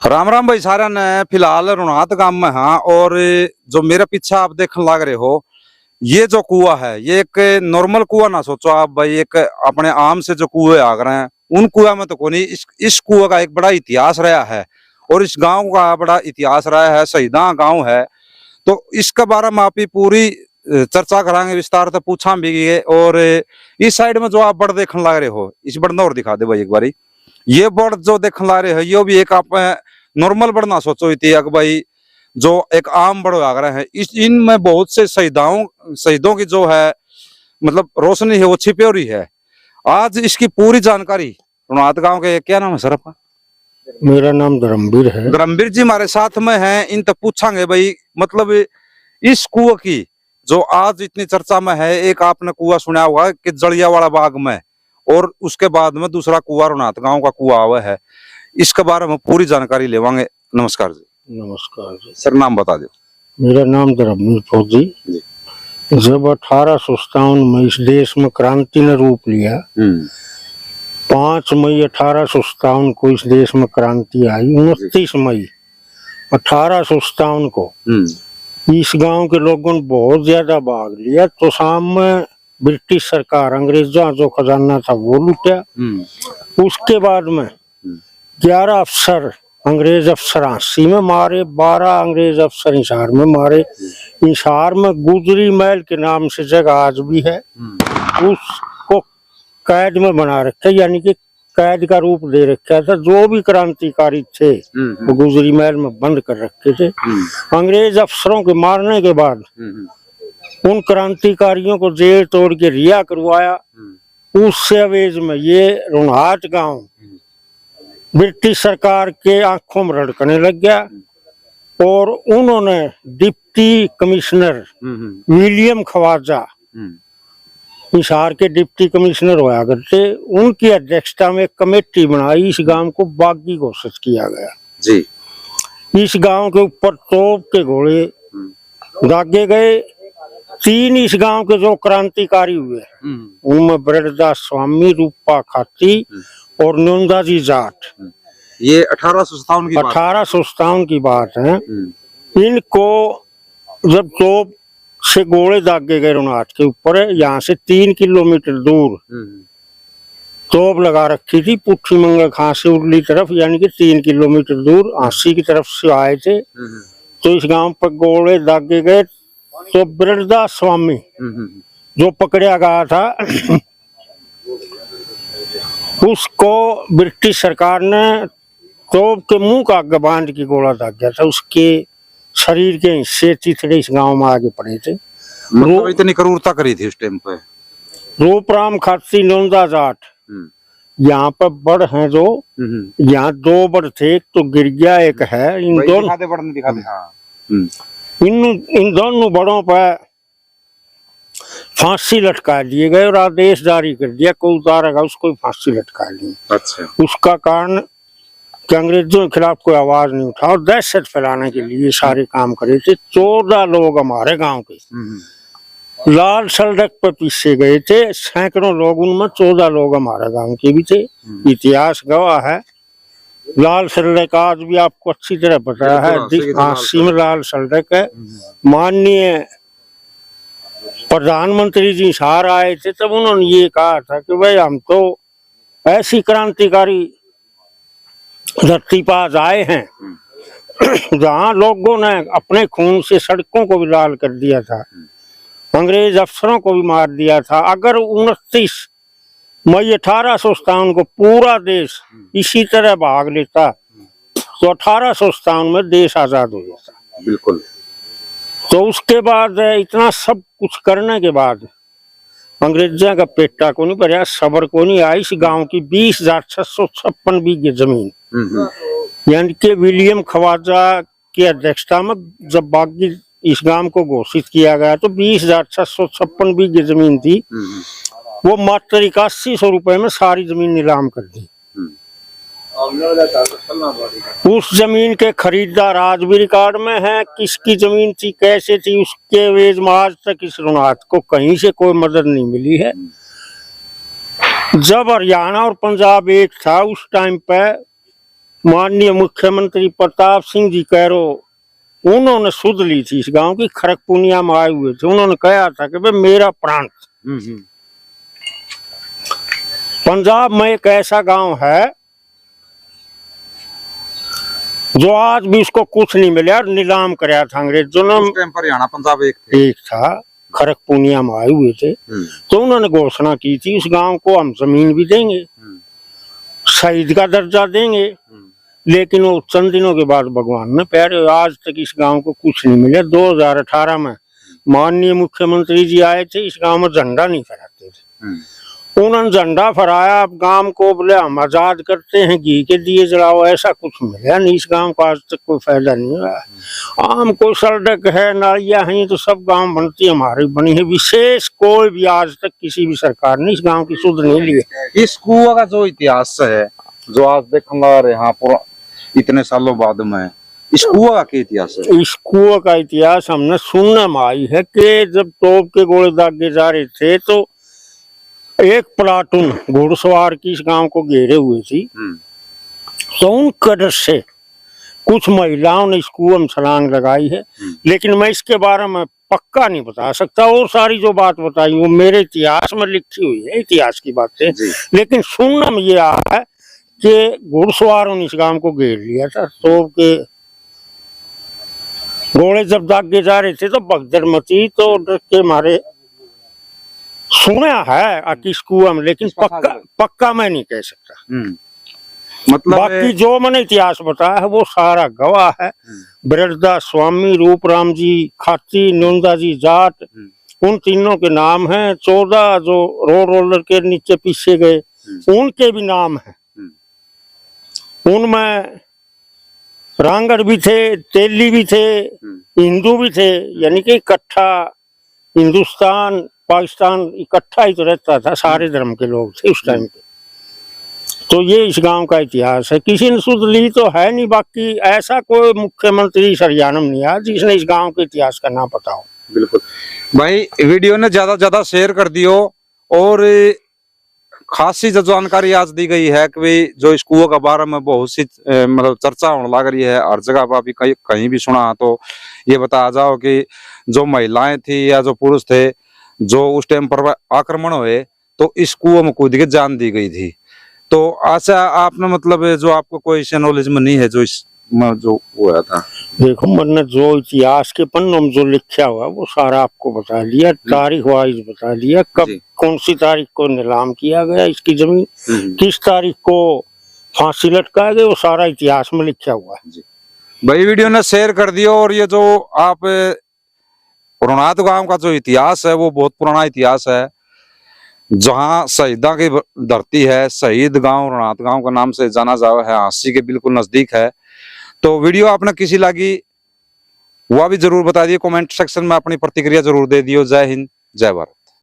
राम राम भाई सारा ने फिलहाल रुनात गांव में हाँ। और जो मेरे पीछे आप देखने लग रहे हो, ये जो कुआ है ये एक नॉर्मल कुआ ना सोचो आप भाई। एक अपने आम से जो कुएं आ रहे हैं उन कुआ में तो कोई नहीं। इस कुआ का एक बड़ा इतिहास रहा है और इस गांव का बड़ा इतिहास रहा है। शहीदा गांव है तो इसके बारे में आप ही पूरी चर्चा कराएंगे, विस्तार से पूछा भी। और इस साइड में जो आप बड़ देखने लग रहे हो, इस बड़ और दिखा दे भाई एक बारी। ये बड़ जो देखने लग रहे हो ये भी एक आप नॉर्मल बड़ ना सोचो इतनी भाई। जो एक आम बड़ आ रहे हैं इस इनमें बहुत से शहीदों की जो है मतलब रोशनी है वो छिपी हो रही है। आज इसकी पूरी जानकारी रुनात गांव के, क्या नाम है सर आपका? मेरा नाम धर्मवीर है। धर्मवीर जी हमारे साथ में हैं। इन तक पूछांगे भाई मतलब इस कुआ की जो आज इतनी चर्चा में है। एक आपने कुआ सुना होगा कि जलियांवाला बाग में, और उसके बाद में दूसरा कुआ रुनात गांव का कुआ हुआ है। इसके बारे में पूरी जानकारी लेवांगे। नमस्कार जी। नमस्कार जी। सर नाम बता दो। मेरा नाम धर्मवीर फौजी। जब 1857 में इस देश में क्रांति ने रूप लिया, 5 मई 1857 को इस देश में क्रांति आई। 29 मई 1857 को इस गांव के लोगों ने बहुत ज्यादा भाग लिया। तो शाम में ब्रिटिश सरकार, अंग्रेजों जो खजाना था वो लूटा। उसके बाद में 11 अफसर, अंग्रेज अफसर 80 में मारे, 12 अंग्रेज अफसर हिसार में मारे। हिसार में गुजरी महल के नाम से जगह आज भी है, उसको कैद में बना रखा, यानी कि कैद का रूप दे रखा था। जो भी क्रांतिकारी थे वो गुजरी महल में बंद कर रखे थे। अंग्रेज अफसरों के मारने के बाद उन क्रांतिकारियों को जेल तोड़ के रिहा करवाया। उस एवज में ये रुनात गांव ब्रिटिश सरकार के आंखों में रड़कने लग गया और उन्होंने deputy commissioner William Khawaja, Hisar के डिप्टी कमिश्नर होया करते, उनकी अध्यक्षता में एक कमेटी बनाई। इस गांव को बागी घोषित किया गया जी। इस गांव के ऊपर तोप के घोड़े दागे गए। 3 इस गांव के जो क्रांतिकारी हुए उनमें ब्रजदास स्वामी, रूपा खाती और नंदाजी जाट। ये 1857 की बात है। इनको जब तोप से गोले दागे गए रुनात के ऊपर, यहाँ से 3 किलोमीटर दूर तोप लगा रखी थी पुट्ठी मंगा खां से उर्ली तरफ, यानी कि 3 किलोमीटर दूर आंसी की तरफ से आए थे। तो इस गांव पर गोले दागे गए। तो ब्रजदास स्वामी जो पकड़ा गया था उसको ब्रिटिश सरकार ने तोप के मुंह का आगे बांध के गोला दाग गया था। उसके शरीर के हिस्से चिथड़े इस गांव में आगे पड़े थे। मतलब इतनी क्रूरता करी थी उस टाइम पे। रूपराम खाती, नौंदा जाट यहाँ पर बड़ हैं जो, यहाँ 2 बड़ थे, एक तो गिर गया, एक है। इन दोनों बड़ों पर फांसी लटका दिए गए और आदेश जारी कर दिया कोई उतारेगा उसको फांसी लटका दी। अच्छा। उसका कारण कि अंग्रेजों के खिलाफ कोई आवाज नहीं उठा और दहशत फैलाने के लिए सारे काम करे थे। 14 लोग हमारे गांव के लाल सड़क पर पीछे गए थे, सैकड़ों लोग, उनमें 14 लोग हमारे गांव के भी थे। इतिहास गवाह है। लाल सड़क आज भी आपको अच्छी तरह पता है, हाँसी में लाल सड़क है। माननीय प्रधानमंत्री जी हिसार आए थे तब उन्होंने ये कहा था कि भाई हम तो ऐसी क्रांतिकारी धरती पास आए हैं जहाँ लोगों ने अपने खून से सड़कों को भी लाल कर दिया था, अंग्रेज अफसरों को भी मार दिया था। अगर 29 मई 1857 को पूरा देश इसी तरह भाग लेता तो 1857 में देश आजाद हो जाता। बिल्कुल। तो उसके बाद इतना सब कुछ करने के बाद अंग्रेजों का पेटा को नहीं भरा, सबर को नहीं आई। इस गांव की 20,656 बीघे जमीन, यानी कि विलियम खवाजा की अध्यक्षता में जब बागी इस गांव को घोषित किया गया तो 20,656 बीघे जमीन थी। वो मात्र 8100 रुपए में सारी जमीन नीलाम कर दी। उस जमीन के खरीदार आज भी रिकॉर्ड में है। किसकी जमीन थी, कैसे थी, उसके एवज में आज तक इस रुनात को कहीं से कोई मदद नहीं मिली है। जब हरियाणा और पंजाब एक था उस टाइम पे माननीय मुख्यमंत्री प्रताप सिंह जी कैरो, उन्होंने सुध ली थी इस गांव की। खड़कपुनिया में आए हुए थे, उन्होंने कहा था कि भाई मेरा प्रांत पंजाब में एक ऐसा गांव है जो आज भी उसको कुछ नहीं मिला और नीलाम कराया था अंग्रेजों ने। उस टाइम पर हरियाणा पंजाब एक था। खड़कपुनिया में आए हुए थे, तो उन्होंने घोषणा की थी इस गांव को हम जमीन भी देंगे, शहीद का दर्जा देंगे। लेकिन वो चंद दिनों के बाद भगवान ने प्यारे, आज तक इस गांव को कुछ नहीं मिला। 2018 में माननीय मुख्यमंत्री जी आए थे, इस गांव में झंडा नहीं फहराते थे। उन्होंने झंडा फहराया, अब गांव को बोले हम आजाद करते हैं, घी के दिए जलाओ, ऐसा कुछ मिला नहीं इस गांव को, आज तक कोई फायदा नहीं हुआ। आम कोई सड़क है, नालियां हैं, तो सब गांव बनती हमारी बनी है। विशेष कोई भी आज तक किसी भी सरकार ने इस गांव की सुध नहीं ली है। इस कुआं का जो इतिहास है, जो आज देखने लगा रहे यहाँ इतने सालों बाद में, इस कुआं का क्या इतिहास है? इस कुआं का इतिहास हमने सुनने में आई है कि जब तोप के गोले दागे जा रहे थे तो एक प्लाटून घुड़सवार की इस गांव को घेरे हुए थी, तो उन कदर से कुछ महिलाओं ने इस कुआं में छलांग लगाई है। लेकिन मैं इसके बारे में पक्का नहीं बता सकता, और सारी जो बात बताई वो मेरे इतिहास में लिखी हुई है, इतिहास की बातें। लेकिन सुनने में ये आया है कि घुड़सवारों ने इस गांव को घेर लिया था, तो के घोड़े जब दागे जा रहे थे तो भगदड़ मची, तो डर के मारे सुना है किस कुआं में, लेकिन पक्का मैं नहीं कह सकता। मतलब बाकी जो मैंने इतिहास बताया है वो सारा गवाह है। ब्रजदास स्वामी, रूपराम जी खाती, नंदा जी जाट, उन तीनों के नाम हैं। 14 जो रोड रोलर के नीचे पीछे गए उनके भी नाम हैं। उनमें रांगड़ भी थे, तेली भी थे, हिंदू भी थे, यानी कि इकट्ठा हिंदुस्तान पाकिस्तान इकट्ठा ही तो रहता था, सारे धर्म के लोग थे उस टाइम पे। तो ये इस गांव का इतिहास है। किसी ने सुध ली तो है नहीं, बाकी ऐसा कोई मुख्यमंत्री हरियाणा में नहीं आया जिसने इस गांव के इतिहास का ना पता हो। बिल्कुल भाई, वीडियो ने ज्यादा ज्यादा शेयर कर दियो, और खासी जो जानकारी आज दी गई है कि भाई जो इस कुआं के बारे में बहुत सी मतलब चर्चा होने लग रही है, हर जगह पर भी कहीं भी सुना, तो ये बता जाओ कि जो महिलाएं थी या जो पुरुष थे जो उस टाइम पर आक्रमण हुए तो इस कुआं में कूद के जान दी गई थी। तो अच्छा, आपने मतलब जो आपको कोई ऐसे नॉलेज में नहीं है जो इसमें जो हुआ था? देखो, मैंने जो इतिहास के पन्नों में जो लिखा हुआ वो सारा आपको बता दिया, तारीख वाइज बता दिया, कब कौन सी तारीख को नीलाम किया गया इसकी जमीन, किस तारीख को फांसी लटकाया गया, वो सारा इतिहास में लिखा हुआ है। भाई वीडियो ने शेयर कर दियो। और ये जो आप रुनात गांव का जो इतिहास है वो बहुत पुराना इतिहास है, जहां शहीदा की धरती है। शहीद गांव रुनात गांव का नाम से जाना जाता है, हांसी के बिल्कुल नजदीक है। तो वीडियो आपने किसी लगी वह भी जरूर बता दिए, कमेंट सेक्शन में अपनी प्रतिक्रिया जरूर दे दियो। जय हिंद, जय भारत।